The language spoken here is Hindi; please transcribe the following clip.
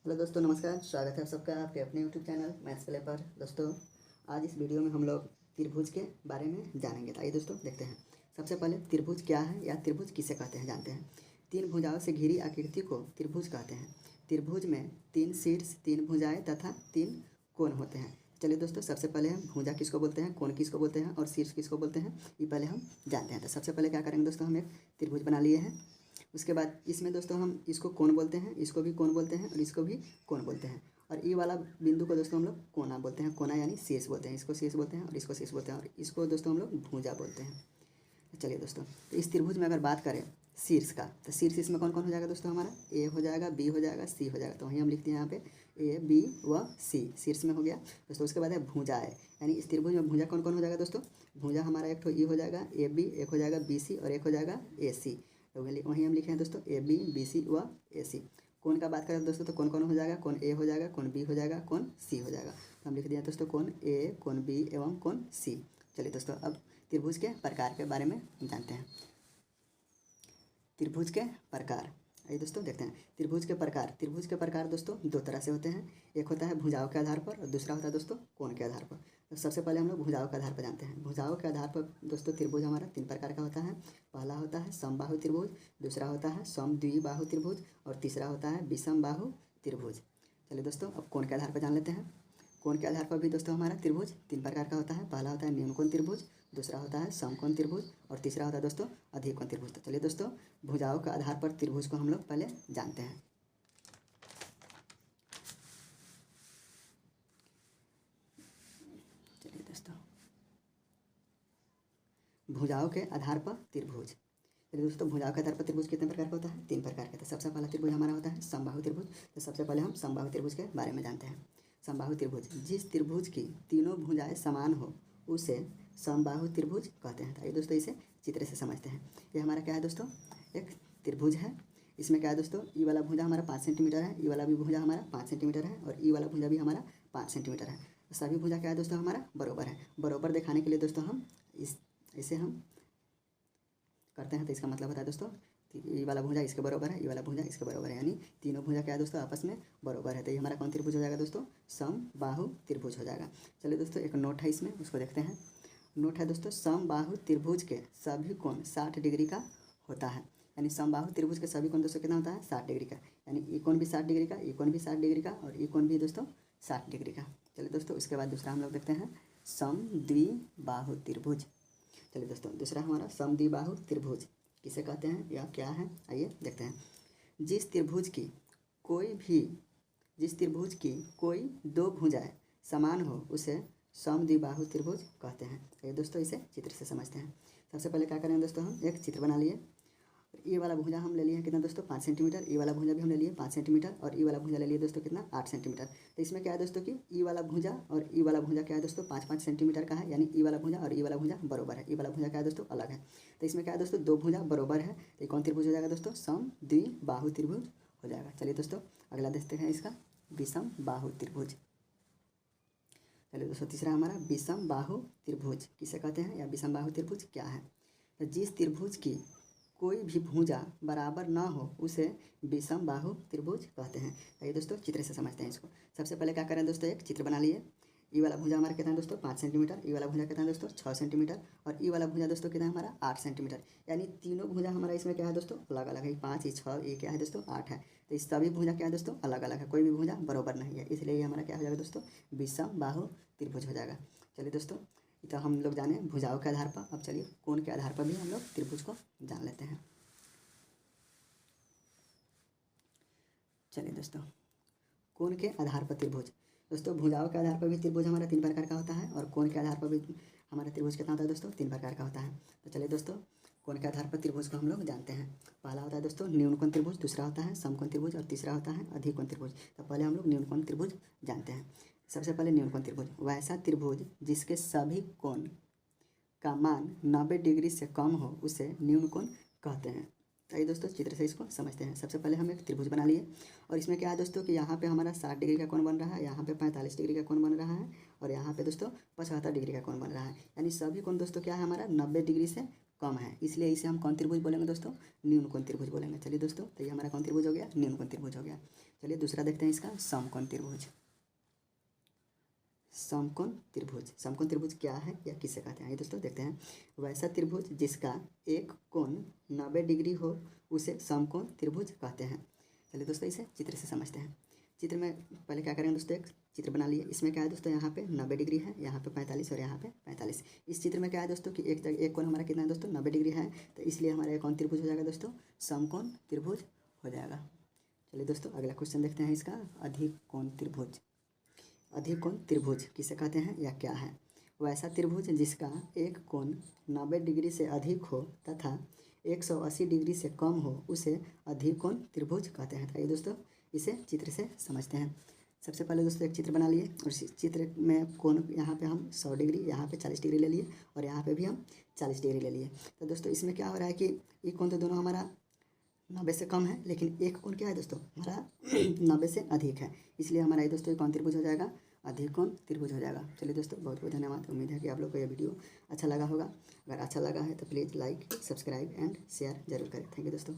हेलो दोस्तों, नमस्कार। स्वागत है आप सबका आपके अपने यूट्यूब चैनल मैथ्स प्ले पर। दोस्तों, आज इस वीडियो में हम लोग त्रिभुज के बारे में जानेंगे। तो आइए दोस्तों देखते हैं। सबसे पहले त्रिभुज क्या है या त्रिभुज किसे कहते हैं जानते हैं। तीन भुजाओं से घिरी आकृति को त्रिभुज कहते हैं। त्रिभुज में तीन शीर्ष, तीन भुजाएँ तथा तीन कोण होते हैं। चलिए दोस्तों, सबसे पहले हम भुजा किसको बोलते हैं, कोण किसको बोलते हैं और शीर्ष किसको बोलते हैं, ये पहले हम जानते हैं। तो सबसे पहले क्या करेंगे दोस्तों, हम एक त्रिभुज बना लिए हैं। उसके बाद इसमें दोस्तों हम इसको कोण बोलते हैं, इसको भी कोण बोलते हैं और इसको भी कोण बोलते हैं। और ये वाला बिंदु को दोस्तों हम लोग कोना बोलते हैं। कोना यानी शीर्ष बोलते हैं, इसको शीर्ष बोलते हैं और इसको शीर्ष बोलते हैं और इसको दोस्तों हम लोग भुजा बोलते हैं। तो चलिए दोस्तों, तो इस त्रिभुज में अगर बात करें शीर्ष का, तो शीर्ष इसमें कौन कौन हो जाएगा दोस्तों, हमारा ए हो जाएगा, बी हो जाएगा, सी हो जाएगा। तो वहीं हम लिखते हैं यहाँ पे ए, बी व सी शीर्ष में हो गया दोस्तों। उसके बाद है भुजाएँ, यानी इस त्रिभुज में भुजा कौन कौन हो जाएगा दोस्तों। भुजा हमारा एक तो ई हो जाएगा ए बी, एक हो जाएगा बी सी और एक हो जाएगा ए सी। तो वहीं हम लिखे हैं दोस्तों ए बी, बी सी व ए सी। कोण का बात करें दोस्तों, तो कौन कौन हो जाएगा, कौन ए हो जाएगा, कौन बी हो जाएगा, कौन सी हो जाएगा। तो हम लिख दिए दोस्तों कौन ए, कौन बी एवं कौन सी। चलिए दोस्तों, अब त्रिभुज के प्रकार के बारे में जानते हैं। त्रिभुज के प्रकार, आइए दोस्तों देखते हैं। त्रिभुज के प्रकार दोस्तों दो तरह से होते हैं। एक होता है भुजाओं के आधार पर और दूसरा होता है दोस्तों कोण के आधार पर। तो सबसे पहले हम लोग भुजाओं के आधार पर जानते हैं। भुजाओं के आधार पर दोस्तों त्रिभुज हमारा तीन प्रकार का होता है। पहला होता है समबाहु त्रिभुज, दूसरा होता है समद्विबाहु त्रिभुज और तीसरा होता है विषमबाहु त्रिभुज। चलिए दोस्तों, अब कोण के आधार पर जान लेते हैं। कोण के आधार पर भी दोस्तों हमारा त्रिभुज तीन प्रकार का होता है। पहला होता है न्यूनकोण त्रिभुज, दूसरा होता है समकोण त्रिभुज और तीसरा होता है दोस्तों अधिकोण त्रिभुज। तो चलिए दोस्तों, भुजाओं के आधार पर त्रिभुज को हम लोग पहले जानते हैं। चलिए दोस्तों, भुजाओं के आधार पर त्रिभुज। चलिए दोस्तों, भुजाओं के आधार पर त्रिभुज कितने प्रकार का होता है, तीन प्रकार का। तो सबसे पहला त्रिभुज हमारा होता है समबाहु त्रिभुज। तो सबसे पहले हम समबाहु त्रिभुज के बारे में जानते हैं। समबाहु त्रिभुज, जिस त्रिभुज की तीनों भुजाएं समान हो उसे समबाहु त्रिभुज कहते हैं। तो ये दोस्तों इसे चित्र से समझते हैं। ये हमारा क्या है दोस्तों, एक त्रिभुज है। इसमें क्या है दोस्तों, ई वाला भुजा हमारा 5 सेंटीमीटर है, ई वाला भी भुजा हमारा 5 सेंटीमीटर है और ई वाला भुजा भी हमारा 5 सेंटीमीटर है। तो सभी भुजा क्या है दोस्तों हमारा बराबर है। बराबर दिखाने के लिए दोस्तों हम इसे हम करते हैं। तो इसका मतलब होता है दोस्तों, ये वाला भुजा इसके बराबर है, ये वाला भुजा इसके बराबर है, यानी तीनों भुजा क्या है दोस्तों आपस में बराबर है। तो ये हमारा कौन त्रिभुज हो जाएगा दोस्तों, समबाहु त्रिभुज हो जाएगा। चलिए दोस्तों, एक नोट है इसमें, उसको देखते हैं। नोट है दोस्तों, समबाहु त्रिभुज के सभी कोण 60 डिग्री का होता है। यानी समबाहु त्रिभुज के सभी कोण दोस्तों कितना होता है, 60 डिग्री का। यानी ई कोण भी 60 डिग्री का, ई कोण भी 60 डिग्री का और ई कोण भी दोस्तों 60 डिग्री का। चलिए दोस्तों, उसके बाद दूसरा हम लोग देखते हैं समद्विबाहु त्रिभुज। चलिए दोस्तों, दूसरा हमारा समद्विबाहु त्रिभुज किसे कहते हैं या क्या है, आइए देखते हैं। जिस त्रिभुज की कोई दो भुजाएं समान हो उसे समद्विबाहु त्रिभुज कहते हैं। ये दोस्तों इसे चित्र से समझते हैं। सबसे पहले क्या करेंगे दोस्तों, हम एक चित्र बना लिए। ये वाला भुजा हम ले लिए कितना दोस्तों, 5 सेंटीमीटर। ये वाला भुजा भी हम ले लिए 5 सेंटीमीटर और ये वाला भुजा ले लिए दोस्तों कितना, 8 सेंटीमीटर। तो इसमें क्या है दोस्तों कि ई वाला भुजा और ई वाला भुजा क्या है दोस्तों 5-5 सेंटीमीटर का है। यानी ई वाला भुजा और ई वाला भुजा बराबर है। ई वाला भुजा क्या है दोस्तों अलग है। तो इसमें क्या है दोस्तों, दो भुजा बराबर है। तो कौन त्रिभुज हो जाएगा दोस्तों, समद्विबाहु त्रिभुज हो जाएगा। चलिए दोस्तों, अगला देखते हैं इसका विषमबाहु त्रिभुज। चलिए दोस्तों, तीसरा हमारा विषमबाहु त्रिभुज किसे कहते हैं या विषमबाहु त्रिभुज क्या है। तो जिस त्रिभुज की कोई भी भुजा बराबर ना हो उसे विषमबाहु त्रिभुज कहते हैं। आइए दोस्तों चित्र से समझते हैं इसको। सबसे पहले क्या करें दोस्तों, एक चित्र बना लिए। ई वाला भुजा हमारा कितना है दोस्तों 5 सेंटीमीटर, ई वाला भुजा कितना है दोस्तों 6 सेंटीमीटर और ई वाला भुजा दोस्तों कितना है हमारा 8 सेंटीमीटर। यानी तीनों भुजा हमारा इसमें क्या है दोस्तों अलग अलग है। 5, ये 6, ये क्या है दोस्तों 8 है। तो इस सभी भुजा क्या है दोस्तों अलग अलग है, कोई भी भुजा बराबर नहीं है। इसलिए ये हमारा क्या हो जाएगा दोस्तों, विषमबाहु त्रिभुज हो जाएगा। चलिए दोस्तों, तो हम लोग जाने भुजाओं के आधार पर। अब चलिए कोण के आधार पर भी हम लोग त्रिभुज को जान लेते हैं। चलिए दोस्तों, कोण के आधार पर त्रिभुज। दोस्तों, भुजाओं के आधार पर भी त्रिभुज हमारा 3 प्रकार का होता है और कोण के आधार पर भी हमारा त्रिभुज कितना होता है दोस्तों 3 प्रकार का होता है। तो चलिए दोस्तों, कोण के आधार पर त्रिभुज को हम लोग जानते हैं। पहला होता है दोस्तों न्यूनकोण त्रिभुज, दूसरा होता है समकोण त्रिभुज और तीसरा होता है अधिकोण त्रिभुज। तो पहले हम लोग न्यूनकोण त्रिभुज जानते हैं। सबसे पहले न्यूनकोण त्रिभुज, वैसा त्रिभुज जिसके सभी कोण का मान 90 डिग्री से कम हो उसे न्यूनकोण कहते हैं। आइए दोस्तों चित्र से इसको समझते हैं। सबसे पहले हम एक त्रिभुज बना लिए और इसमें क्या है दोस्तों कि यहाँ पे हमारा 60 डिग्री का कोण बन रहा है, यहाँ पे 45 डिग्री का कोण बन रहा है और यहाँ पे दोस्तों 75 डिग्री का कोण बन रहा है। यानी सभी कोण दोस्तों क्या है हमारा 90 डिग्री से कम है, इसलिए इसे हम कौन त्रिभुज बोलेंगे दोस्तों? न्यून कोण त्रिभुज बोलेंगे। चलिए दोस्तों, तो ये हमारा कौन त्रिभुज हो गया? न्यून कोण त्रिभुज हो गया। चलिए दूसरा देखते हैं इसका, समकोण त्रिभुज। समकोण त्रिभुज, समकोण त्रिभुज क्या है या किसे कहते हैं? ये दोस्तों देखते हैं, वैसा त्रिभुज जिसका एक कोण 90 डिग्री हो उसे समकोण त्रिभुज कहते हैं। चलिए दोस्तों, इसे चित्र से समझते हैं। चित्र में पहले क्या करेंगे दोस्तों, एक चित्र बना लिए। इसमें क्या है दोस्तों, यहाँ पे 90 डिग्री है, यहाँ पे 45 और यहाँ पे 45। इस चित्र में क्या है दोस्तों कि एक कोण हमारा कितना है दोस्तों? 90 डिग्री है, तो इसलिए हमारा एक कौन त्रिभुज हो जाएगा दोस्तों? समकोण त्रिभुज हो जाएगा। चलिए दोस्तों, अगला क्वेश्चन देखते हैं इसका, अधिक कोण त्रिभुज। अधिक कोण त्रिभुज किसे कहते हैं या क्या है? वैसा त्रिभुज जिसका एक कोण 90 डिग्री से अधिक हो तथा 180 डिग्री से कम हो उसे अधिक कोण त्रिभुज कहते हैं। तो ये दोस्तों, इसे चित्र से समझते हैं। सबसे पहले दोस्तों एक चित्र बना लिए और इस चित्र में कोण यहाँ पे हम 100 डिग्री, यहाँ पे 40 डिग्री ले लिए और यहाँ पे भी हम 40 डिग्री ले लिए। तो दोस्तों इसमें क्या हो रहा है कि ये कोण तो दोनों हमारा 90 से कम है, लेकिन एक कोण क्या है दोस्तों? हमारा 90 से अधिक है, इसलिए हमारा ये दोस्तों कौन त्रिभुज हो जाएगा? अधिक कोण त्रिभुज हो जाएगा। चलिए दोस्तों, बहुत बहुत धन्यवाद। उम्मीद है कि आप लोग को यह वीडियो अच्छा लगा होगा। अगर अच्छा लगा है तो please like, subscribe and share जरूर करें। थैंक यू दोस्तों।